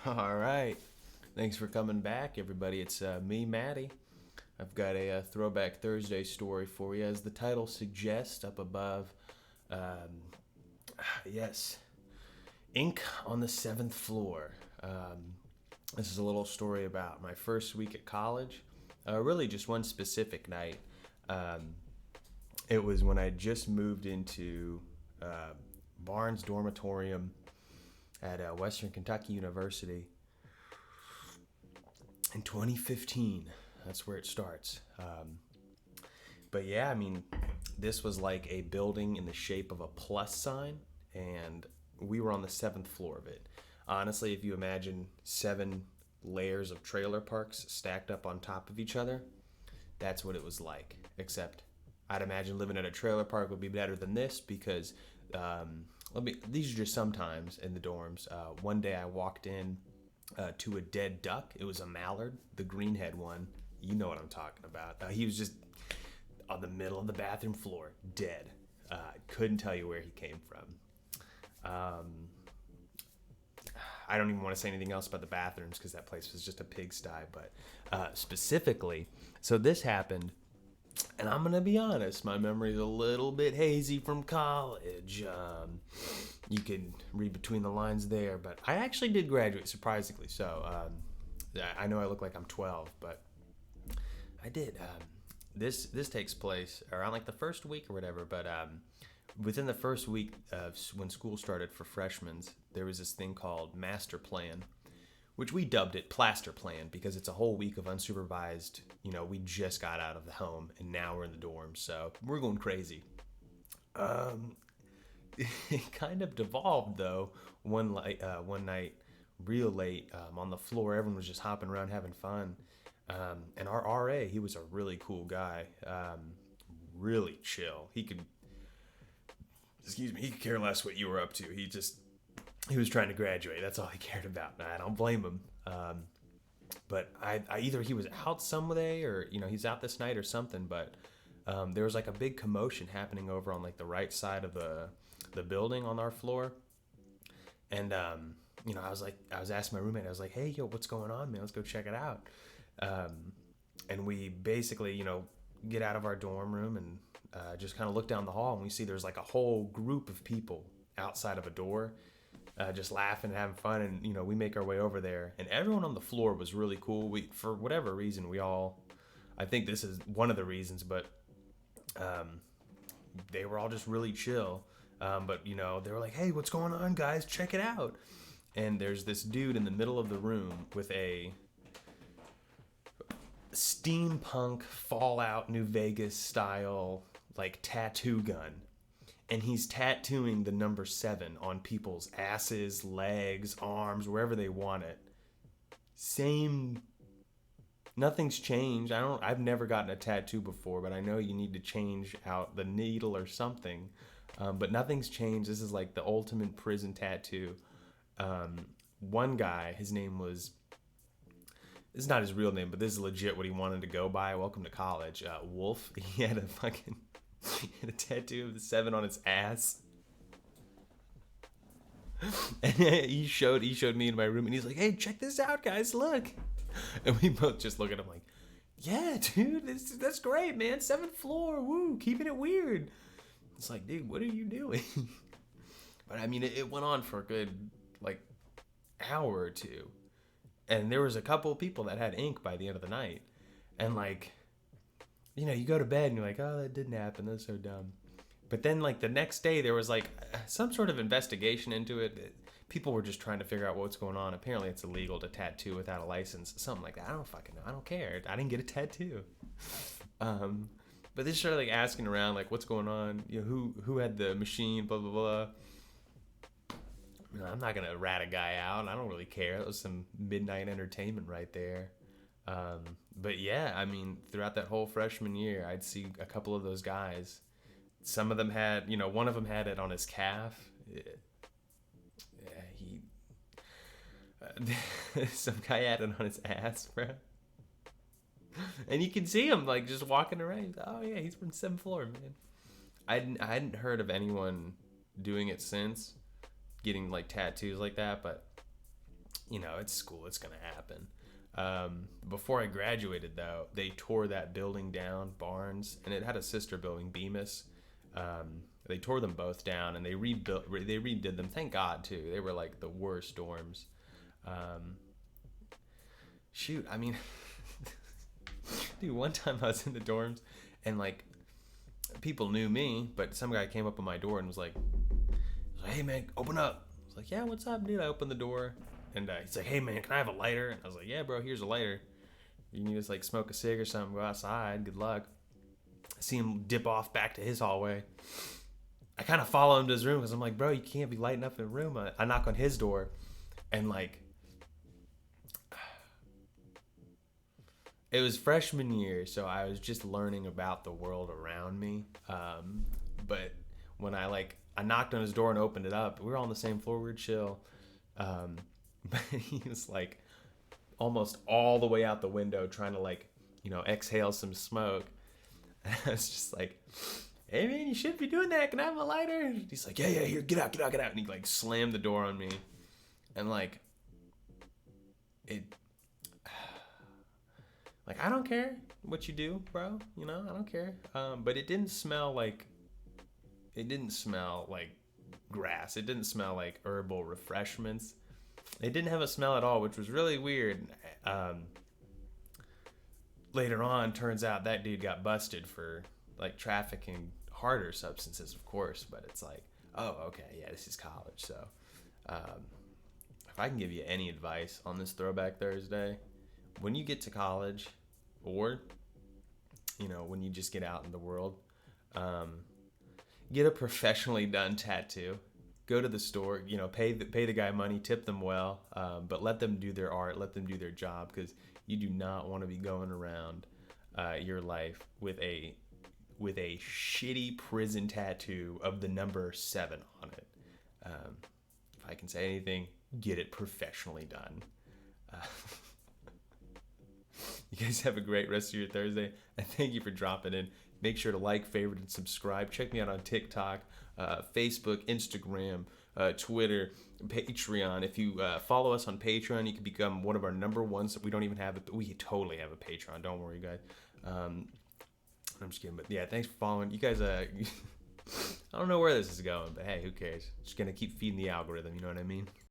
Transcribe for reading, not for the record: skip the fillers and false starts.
All right. Thanks for coming back, everybody. It's me, Maddie. I've got a Throwback Thursday story for you. As the title suggests up above, um, yes, ink on the seventh floor. This is a little story about my first week at college. Really, just one specific night. Um, it was when I just moved into uh, Barnes Dormitorium at Western Kentucky University in 2015. That's where it starts. But yeah, I mean, this was like a building in the shape of a plus sign, and we were on the seventh floor of it. Honestly, if you imagine seven layers of trailer parks stacked up on top of each other, that's what it was like. Except, I'd imagine living in a trailer park would be better than this because these are just sometimes in the dorms. One day I walked in to a dead duck. It was a mallard, the greenhead one. You know what I'm talking about. He was just on the middle of the bathroom floor, dead. Couldn't tell you where he came from. I don't even want to say anything else about the bathrooms because that place was just a pigsty. But specifically, so this happened, and I'm gonna be honest, my memory's a little bit hazy from college. You can read between the lines there, but I actually did graduate, surprisingly. So I know I look like I'm 12, but I did. This takes place around like the first week or whatever, but within the first week of when school started for freshmen, there was this thing called master plan, which we dubbed it plaster plan because it's a whole week of unsupervised. We just got out of the home and now we're in the dorms, so we're going crazy. Um, it kind of devolved though. One night, real late, on the floor, everyone was just hopping around having fun. And our RA, he was a really cool guy, really chill. He could care less what you were up to. He was trying to graduate. That's all he cared about. I don't blame him. But I either he was out someday or he's out this night or something. But there was like a big commotion happening over on like the right side of the building on our floor, and I was asking my roommate. I was like, "Hey, yo, what's going on, man? Let's go check it out." Um, and we basically get out of our dorm room and just kind of look down the hall, and we see there's like a whole group of people outside of a door, just laughing and having fun. And we make our way over there, and everyone on the floor was really cool. We, for whatever reason, we all, I think this is one of the reasons, but um, they were all just really chill. But they were like, "Hey, what's going on, guys? Check it out." And there's this dude in the middle of the room with a steampunk Fallout New Vegas style like tattoo gun, and he's tattooing the number 7 on people's asses, legs, arms, wherever they want it. Same, nothing's changed. I've never gotten a tattoo before, but I know you need to change out the needle or something. But nothing's changed. This is like the ultimate prison tattoo. One guy, his name was, this is not his real name, but this is legit what he wanted to go by. Welcome to college. Wolf. He had he had a tattoo of the 7 on his ass. And he showed me in my room, and he's like, "Hey, check this out, guys, look." And we both just look at him like, "Yeah, dude, that's great, man. 7th floor, woo, keeping it weird." It's like, dude, what are you doing? But I mean, it went on for a good like hour or two, and there was a couple of people that had ink by the end of the night, and like, you go to bed and you're like, "Oh, that didn't happen. That's so dumb." But then like the next day there was like some sort of investigation into it. People were just trying to figure out what's going on. Apparently it's illegal to tattoo without a license, something like that. I don't fucking know. I don't care. I didn't get a tattoo. um but they started like asking around, like, what's going on, who had the machine, blah blah blah. I'm not gonna rat a guy out. I don't really care. It was some midnight entertainment right there. But yeah, I mean, throughout that whole freshman year, I'd see a couple of those guys. Some of them had, one of them had it on his calf. Yeah, some guy had it on his ass, bro. And you can see him like just walking around. He's like, "Oh yeah, he's from 7th floor, man." I hadn't heard of anyone doing it since, getting like tattoos like that, but it's school. It's going to happen. Before I graduated, though, they tore that building down, Barnes, and it had a sister building, Bemis. They tore them both down, and they redid them. Thank God, too. They were like the worst dorms. Shoot, I mean, dude, one time I was in the dorms, and like people knew me, but some guy came up on my door and was like, "Hey man, open up." I was like, "Yeah, what's up, dude?" I opened the door, and he's like, "Hey man, can I have a lighter?" And I was like, "Yeah, bro, here's a lighter. You need to like smoke a cig or something, go outside. Good luck." I see him dip off back to his hallway. I kind of follow him to his room because I'm like, "Bro, you can't be lighting up in a room." I knock on his door, and like, it was freshman year, so I was just learning about the world around me. But when I knocked on his door and opened it up, we were all on the same floor. We were chill. But he was like almost all the way out the window trying to exhale some smoke. And I was just like, "Hey man, you shouldn't be doing that. Can I have a lighter?" He's like, "Yeah, here, get out. And he like slammed the door on me. And like, it, like, I don't care what you do, bro. I don't care. But it didn't smell like grass. It didn't smell like herbal refreshments. It didn't have a smell at all, which was really weird. Later on, turns out that dude got busted for like trafficking harder substances, of course. But it's like, oh, okay, yeah, this is college. So, if I can give you any advice on this Throwback Thursday, when you get to college, or when you just get out in the world, get a professionally done tattoo. Go to the store, pay the guy money, tip them well, but let them do their art, let them do their job, because you do not want to be going around your life with a shitty prison tattoo of the number 7 on it. If I can say anything, get it professionally done. You guys have a great rest of your Thursday, and thank you for dropping in. Make sure to like, favorite, and subscribe. Check me out on TikTok, Facebook, Instagram, Twitter, Patreon. If you follow us on Patreon, you can become one of our number ones. We don't even have it, but we totally have a Patreon. Don't worry, guys. I'm just kidding, but yeah, thanks for following. You guys, I don't know where this is going, but hey, who cares? Just gonna keep feeding the algorithm. You know what I mean?